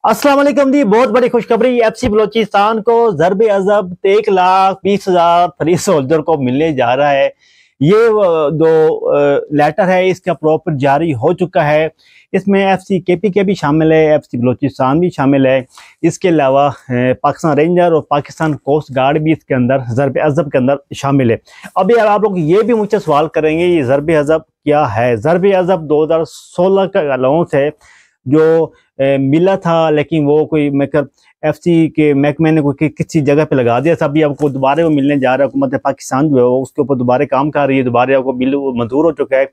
अस्सलाम वालेकुम जी। बहुत बड़ी खुशखबरी, एफसी बलोचिस्तान को ज़रबे अज़ब 1,20,000 फ्री सोल्जर को मिलने जा रहा है। ये जो लेटर है इसका प्रॉपर जारी हो चुका है। इसमें एफसी केपी के भी शामिल है, एफसी बलोचिस्तान भी शामिल है। इसके अलावा पाकिस्तान रेंजर और पाकिस्तान कोस्ट गार्ड भी इसके अंदर ज़रबे अज़ब के अंदर शामिल है। अभी यार आप लोग ये भी मुझसे सवाल करेंगे ये ज़रबे अज़ब क्या है। ज़रबे अज़ब 2016 का अलाउंस है जो मिला था, लेकिन वो कोई मेकर एफसी के महकमे ने कोई किसी जगह पे लगा दिया था। अभी आपको दोबारा वो मिलने जा रहा है। हुकूमत पाकिस्तान जो है वो उसके ऊपर दोबारा काम कर रही है। दोबारा आपको बिल मंजूर हो चुका है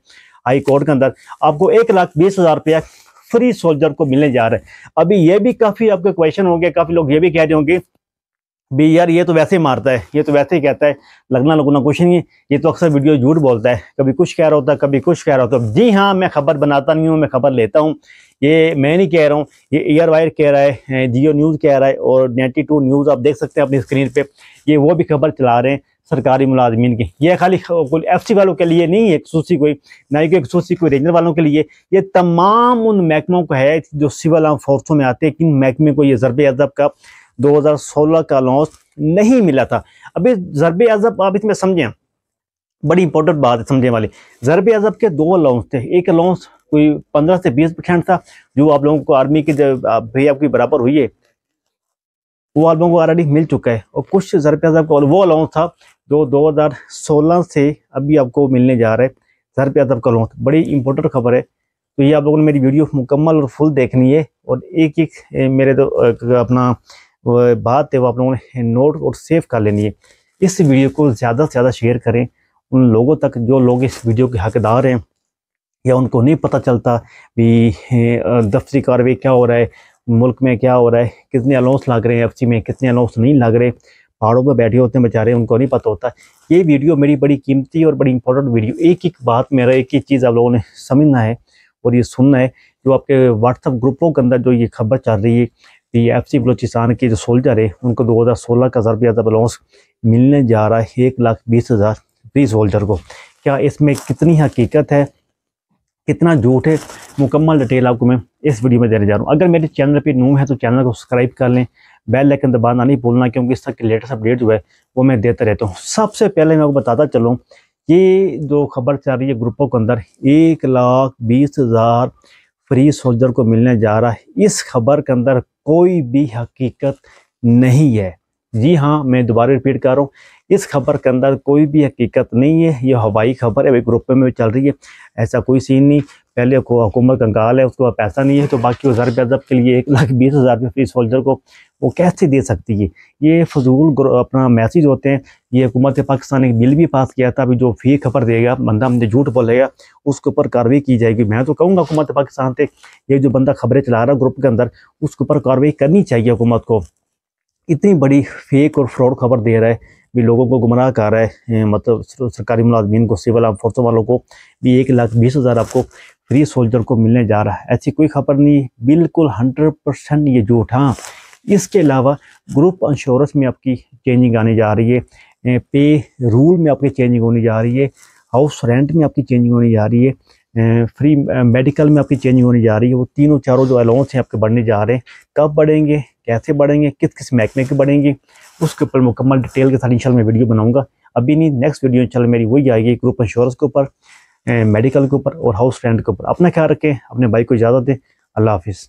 हाई कोर्ट के अंदर। आपको 1,20,000 रुपया फ्री सोल्जर को मिलने जा रहा है। अभी ये भी काफी आपके क्वेश्चन होंगे, काफी लोग ये भी कह रहे होंगे भी यार ये तो वैसे ही मारता है, ये तो वैसे ही कहता है, लगना लगना कुछ नहीं है, ये तो अक्सर वीडियो झूठ बोलता है, कभी कुछ कह रहा होता है कभी कुछ कह रहा होता है। जी हाँ, मैं खबर बनाता नहीं हूँ, मैं खबर लेता हूँ। ये मैं नहीं कह रहा हूँ, ये एयर वायर कह रहा है, जियो न्यूज़ कह रहा है और 92 न्यूज़ आप देख सकते हैं अपनी स्क्रीन पे। ये वो भी खबर चला रहे हैं सरकारी मुलाजमीन की। ये खाली कोई एफसी वालों के लिए नहीं है खसूसी, कोई ना ही कोई खसूसी कोई रेंजर वालों के लिए, ये तमाम उन महकमों को है जो सिविल आर्म फोर्सों में आते हैं। किन महकमे को ये ज़रबे अज़ब का 2016 का अलाउंस नहीं मिला था। अभी ज़रबे अज़ब आप इसमें समझें, बड़ी इंपॉर्टेंट बात है समझने वाली। ज़रबे अज़ब के दो अलाउंस थे। एक अलाउंस कोई 15 से 20% था जो आप लोगों को आर्मी की भी आपकी बराबर हुई है, वो आप लोगों को ऑलरेडी मिल चुका है। और कुछ ज़रबे अज़ब का वो अलाउंस था जो 2016 से अभी आपको मिलने जा रहा है। ज़रबे अज़ब का अलाउंस बड़ी इंपॉर्टेंट खबर है, तो ये आप लोगों ने मेरी वीडियो मुकम्मल और फुल देखनी है और एक एक मेरे तो अपना बात है वो आप लोगों ने नोट और सेव कर लेनी है। इस वीडियो को ज़्यादा से ज़्यादा शेयर करें उन लोगों तक जो लोग इस वीडियो के हकदार हैं या उनको नहीं पता चलता भी दफ्तरी कार्रवाई क्या हो रहा है, मुल्क में क्या हो रहा है, कितने अलाउंस लग रहे हैं एफसी में, कितने अलाउंस नहीं लग रहे। पहाड़ों पर बैठे होते हैं बेचारे, उनको नहीं पता होता। ये वीडियो मेरी बड़ी कीमती और बड़ी इंपॉर्टेंट वीडियो, एक एक बात मेरा एक एक चीज़ आप लोगों ने समझना है और ये सुनना है। जो आपके व्हाट्सएप ग्रुपों के अंदर जो ये खबर चल रही है कि एफसी बलोचिस्तान के जो सोल्जर है उनको 2016 का ज़रबे अज़ब अलाउंस मिलने जा रहा है 1,20,000 फ्री सोल्जर को, क्या इसमें कितनी हकीकत है, कितना झूठ है, मुकम्मल डिटेल आपको मैं इस वीडियो में देने जा रहा हूँ। अगर मेरे चैनल पे न्यू है तो चैनल को सब्सक्राइब कर लें, बेल आइकन दबाना नहीं भूलना, क्योंकि इस तरह के लेटेस्ट अपडेट जो है वो मैं देता रहता हूँ। सबसे पहले मैं आपको बताता चलूँ, ये जो खबर चल रही है ग्रुपों के अंदर 1,20,000 फ्री सोल्जर को मिलने जा रहा है, इस खबर के अंदर कोई भी हकीकत नहीं है। जी हाँ, मैं दोबारा रिपीट कर रहा हूँ, इस खबर के अंदर कोई भी हकीकत नहीं है। ये हवाई खबर है, ग्रुप में चल रही है, ऐसा कोई सीन नहीं। पहले हुकूमत कंगाल है, उसके बाद पैसा नहीं है, तो बाकी वो ज़रबे अज़ब के लिए 1,20,000 फ्री सोल्जर को वो कैसे दे सकती है। ये फजूल अपना मैसेज होते हैं। ये हुकूमत पाकिस्तान ने बिल भी पास किया था, अभी जो फेक खबर देगा बंदा मुझे झूठ बोलेगा उसके ऊपर कार्रवाई की जाएगी। मैं तो कहूँगा हुकूमत पाकिस्तान से, ये जो बंदा खबरें चला रहा है ग्रुप के अंदर, उसके ऊपर कार्रवाई करनी चाहिए हुकूमत को। इतनी बड़ी फेक और फ्रॉड खबर दे रहा है, भी लोगों को गुमराह कर रहा है, मतलब सरकारी मुलाजमीन को, सिविल आर्म फोर्सों वालों को भी 1,20,000 आपको फ्री सोल्जर को मिलने जा रहा है। ऐसी कोई खबर नहीं, बिल्कुल 100% ये झूठ। हाँ, इसके अलावा ग्रुप इंश्योरेंस में आपकी चेंजिंग आने जा रही है, पे रूल में आपकी चेंजिंग होने जा रही है, हाउस रेंट में आपकी चेंजिंग होने जा रही है, फ्री मेडिकल में आपकी चेंजिंग होने जा रही है। वो तीनों चारों जो अलाउंस हैं आपके बढ़ने जा रहे हैं, कब बढ़ेंगे, कैसे बढ़ेंगे, किस किस महकमे के बढ़ेंगे, उसके ऊपर मुकम्मल डिटेल के साथ इंशाल्लाह मैं वीडियो बनाऊंगा। अभी नहीं, नेक्स्ट वीडियो इंशाल्लाह मेरी वही आएगी, ग्रुप इंश्योरेंस के ऊपर, मेडिकल के ऊपर और हाउस रेंट के ऊपर। अपना ख्याल रखें, अपने भाई को इजाज़त दें। अल्लाह हाफिज़।